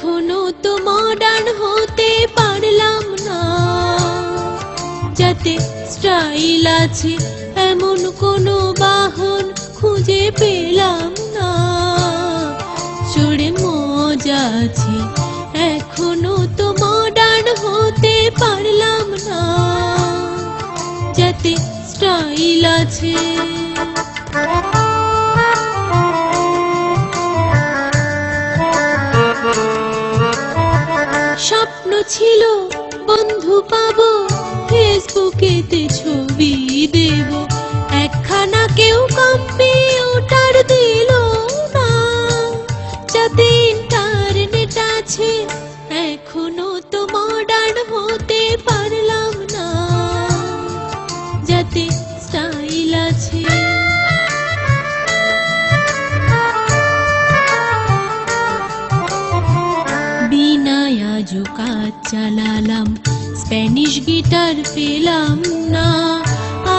এখনো তো মডার্ন হতে পারলাম না, যাতে স্টাইল আছে এমন কোনো বাহন খুঁজে পেলাম না। চড়ে মজা আছে এখনো তো মডার্ন হতে পারলাম না, যাতে স্টাইল আছে। স্বপ্ন ছিল বন্ধু পাবো, ফেসবুকেতে ছবি দেব, একখানা কেউ কম্পিউটার দিল না, যাতে ইন্টারনেট আছে এখনো তো মডার্ন হতে পারলাম না, যাতে স্টাইল আছে। বিনায় আজও কাজ চালালাম, স্প্যানিশ গিটার পেলাম না,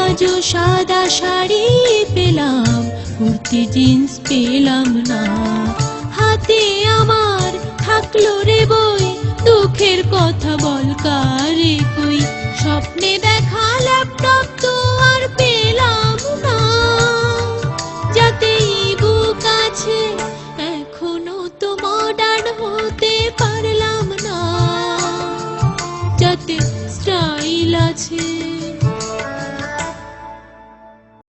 আজও সাদা শাড়ি পেলাম, কুর্তি জিন্স পেলাম না। হাতে আমার থাকলো রে বই, দুঃখের কথা বল কারে কই, স্বপ্নে দেখা ল্যাপটপ তো আর পেলাম না, যাতে ইবুক আছে এখনো তো মডার্ন হতে পারলাম না, যাতে স্টাইল আছে।